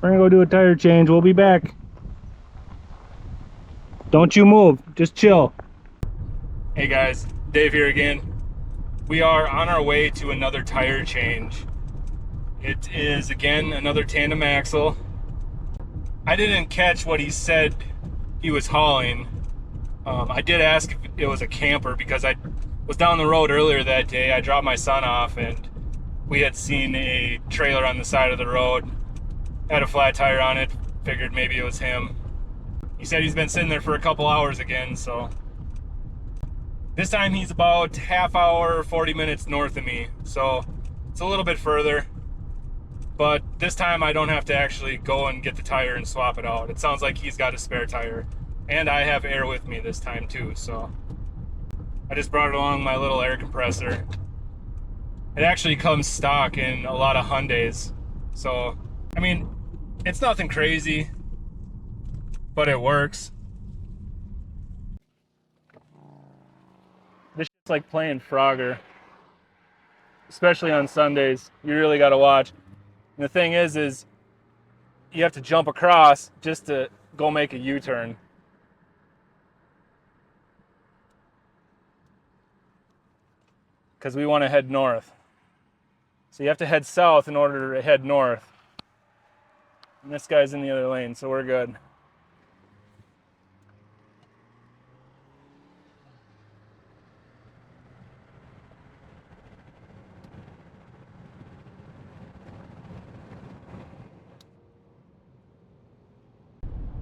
We're gonna go do a tire change. We'll be back. Don't you move, just chill. Hey guys, Dave here again. We are on our way to another tire change. It is again another tandem axle. I didn't catch what he said he was hauling. I did ask if it was a camper because I was down the road earlier that day. I dropped my son off and we had seen a trailer on the side of the road. Had a flat tire on it. Figured maybe it was him. He said he's been sitting there for a couple hours again, so. This time he's about half hour, 40 minutes north of me. So it's a little bit further. But this time I don't have to actually go and get the tire and swap it out. It sounds like he's got a spare tire. And I have air with me this time too, so. I just brought along my little air compressor. It actually comes stock in a lot of Hyundais. So, I mean, it's nothing crazy, but it works. This shit's like playing Frogger. Especially on Sundays. You really gotta watch. And the thing is you have to jump across just to go make a U-turn. Because we want to head north. So you have to head south in order to head north. And this guy's in the other lane, so we're good.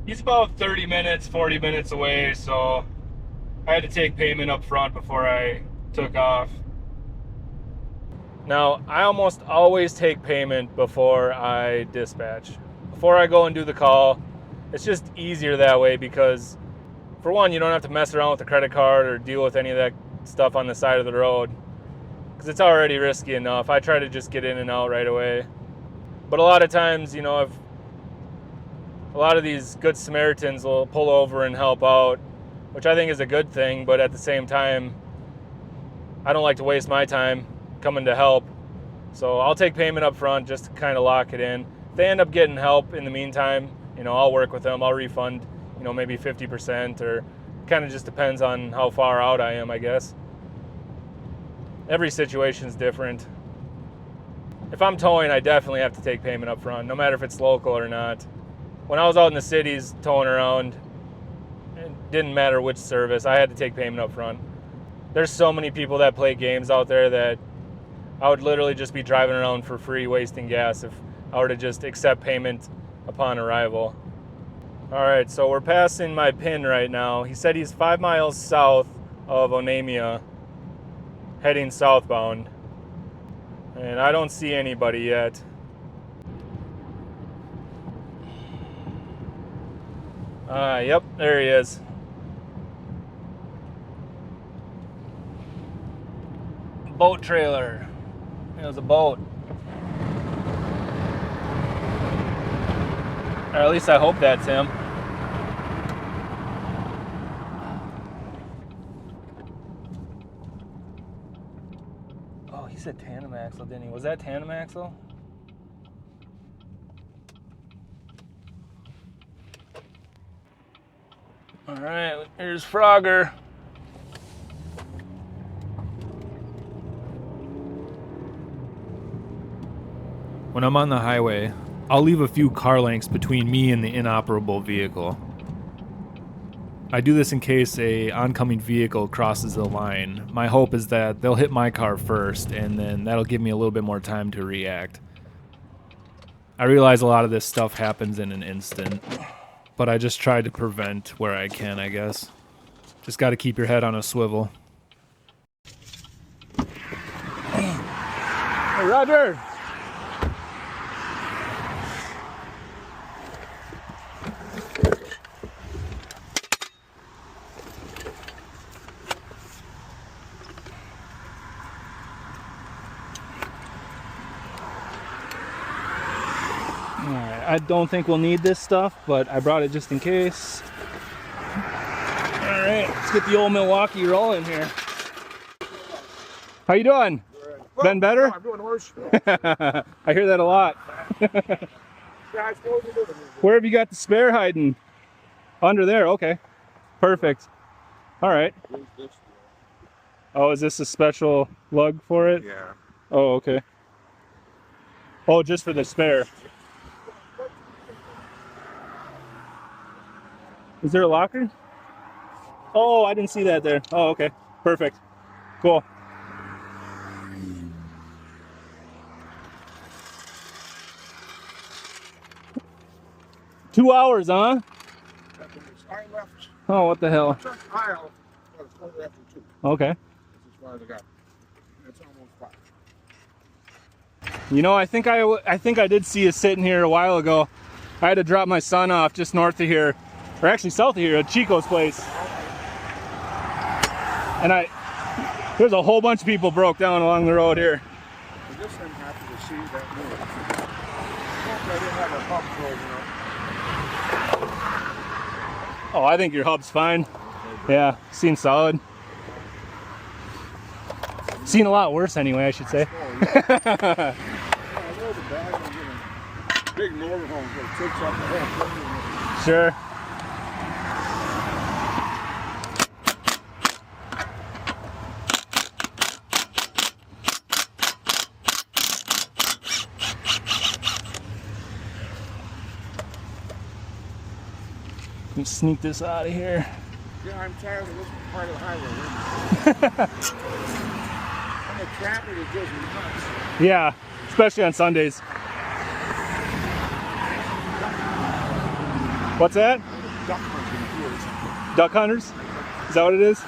He's about 30 minutes, 40 minutes away, so I had to take payment up front before I took off. Now, I almost always take payment before I dispatch. Before I go and do the call, it's just easier that way because, for one, you don't have to mess around with the credit card or deal with any of that stuff on the side of the road because it's already risky enough. I try to just get in and out right away. But a lot of times, you know, if a lot of these good Samaritans will pull over and help out, which I think is a good thing, but at the same time, I don't like to waste my time coming to help. So I'll take payment up front just to kind of lock it in. If they end up getting help in the meantime, you know, I'll work with them. I'll refund, you know, maybe 50% or kind of just depends on how far out I am, I guess. Every situation's different. If I'm towing, I definitely have to take payment up front, no matter if it's local or not. When I was out in the cities towing around, it didn't matter which service, I had to take payment up front. There's so many people that play games out there that I would literally just be driving around for free, wasting gas if I were to just accept payment upon arrival. All right, so we're passing my pin right now. He said he's 5 miles south of Onamia, heading southbound. And I don't see anybody yet. Yep, there he is. Boat trailer. It was a boat. Or at least I hope that's him. Oh, he said tandem axle, didn't he? Was that tandem axle? All right, here's Frogger. When I'm on the highway, I'll leave a few car lengths between me and the inoperable vehicle. I do this in case a oncoming vehicle crosses the line. My hope is that they'll hit my car first, and then that'll give me a little bit more time to react. I realize a lot of this stuff happens in an instant, but I just try to prevent where I can, I guess. Just gotta keep your head on a swivel. Hey, Roger! I don't think we'll need this stuff, but I brought it just in case. All right, let's get the old Milwaukee rolling here. How you doing? Well, been better? No, I'm doing worse. I hear that a lot. Where have you got the spare hiding? Under there, okay. Perfect. All right. Oh, is this a special lug for it? Yeah. Oh, okay. Oh, just for the spare. Is there a locker? Oh, I didn't see that there. Oh, okay. Perfect. Cool. $2 hours, huh? I left. Oh, what the hell? Aisle, after 2. Okay. That's as far as I got. It's almost 5. You know, I think I did see you sitting here a while ago. I had to drop my son off just north of here, or actually south of here, at Chico's place. And there's a whole bunch of people broke down along the road here. I just am happy to see that move. I didn't have a hub frozen up. Oh, I think your hub's fine. Yeah, seems solid. Seen a lot worse anyway, I should say. Big motorhome that takes off the whole thing. Sure. Let me sneak this out of here. Yeah, I'm tired of this part of the highway. And the traffic is just nuts. Yeah, especially on Sundays. What's that? Duck hunting here. Duck hunters? Is that what it is?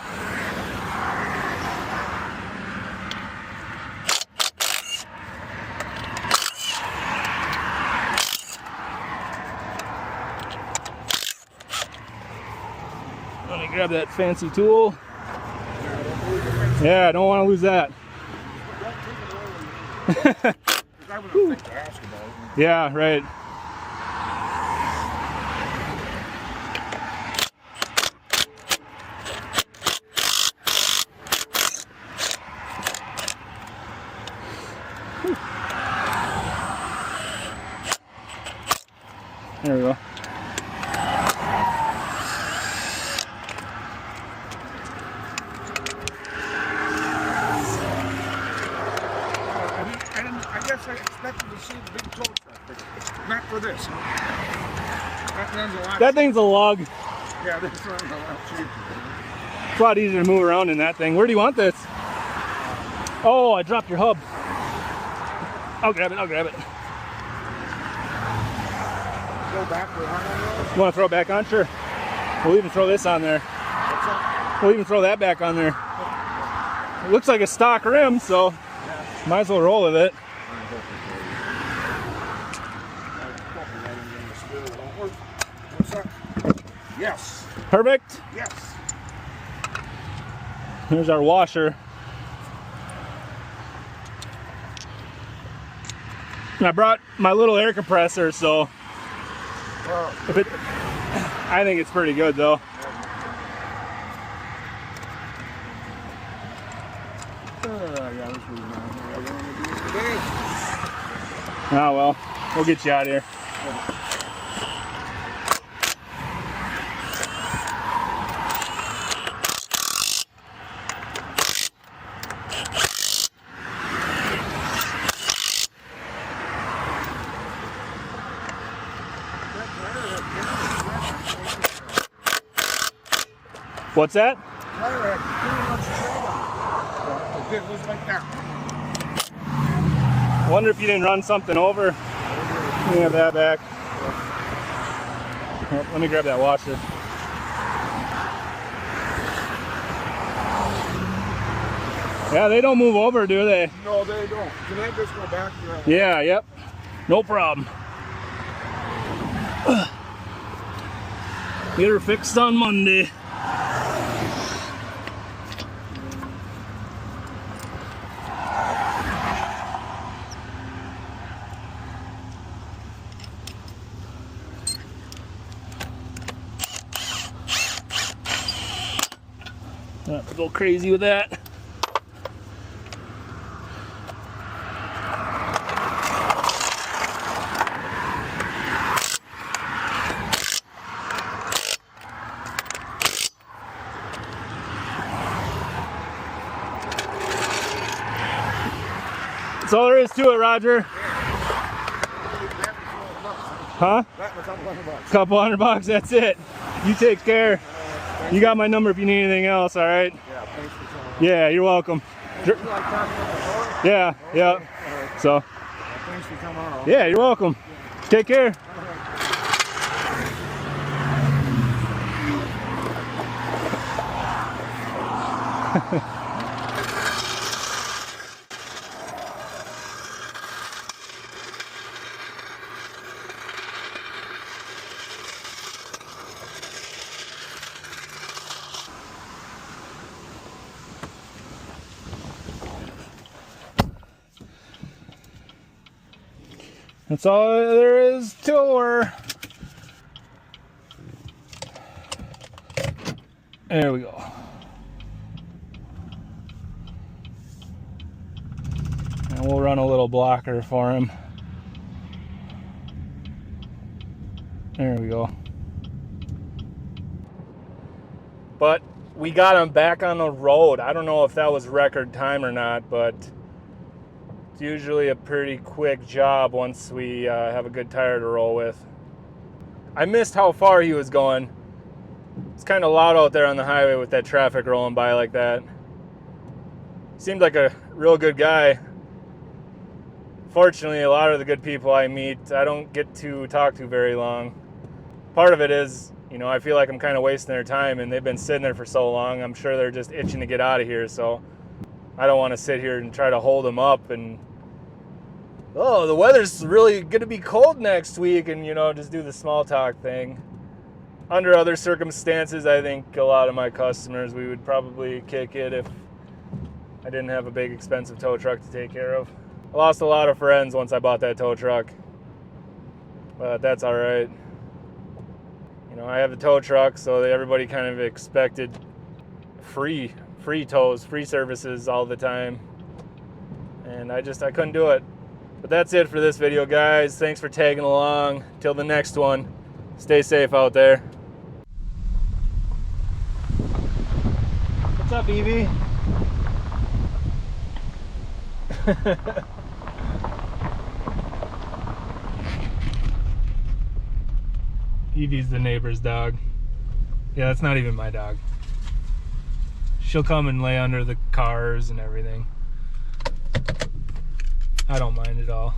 Let me grab that fancy tool. Yeah, I don't want to lose that. Yeah, right. There we go. I guess I expected to see the big tow truck, but not for this. That thing's a lug. Yeah, this one's a lot cheaper. It's a lot easier to move around in that thing. Where do you want this? Oh, I dropped your hub. I'll grab it, I'll grab it. Go back with You want to throw it back on? Sure. We'll even throw this on there. What's that? We'll even throw that back on there. It looks like a stock rim, so might as well roll with it. What's that? Yes. Perfect. Yes. Here's our washer. And I brought my little air compressor, so I think it's pretty good though. Oh well, we'll get you out of here. What's that? Wonder if you didn't run something over. Let me have that back. Oh, let me grab that washer. Yeah, they don't move over, do they? No, they don't. Can I just go back to that? Yeah, yep. No problem. Get her fixed on Monday. Not to go crazy with that. That's all there is to it, Roger. Huh? Couple $100, that's it. You take care. You got my number if you need anything else, all right? Yeah, thanks for coming. Yeah, you're welcome. You like talking about the Yeah, yeah. So, thanks for coming on. yeah, you're welcome. Take care. That's all there is to her. There we go. And we'll run a little blocker for him. There we go. But we got him back on the road. I don't know if that was record time or not, but it's usually a pretty quick job once we have a good tire to roll with. I missed how far he was going. It's kind of loud out there on the highway with that traffic rolling by like that. Seemed like a real good guy. Fortunately, a lot of the good people I meet, I don't get to talk to very long. Part of it is, you know, I feel like I'm kind of wasting their time, and they've been sitting there for so long. I'm sure they're just itching to get out of here, so I don't want to sit here and try to hold them up and, oh, the weather's really going to be cold next week, and, you know, just do the small talk thing. Under other circumstances, I think a lot of my customers, we would probably kick it if I didn't have a big expensive tow truck to take care of. I lost a lot of friends once I bought that tow truck, but that's all right. You know, I have the tow truck, so everybody kind of expected free tows, free services all the time, and I couldn't do it. But that's it for this video, guys. Thanks for tagging along. Till the next one, stay safe out there. What's up, Evie? Evie's the neighbor's dog. Yeah, that's not even my dog. She'll come and lay under the cars and everything. I don't mind at all.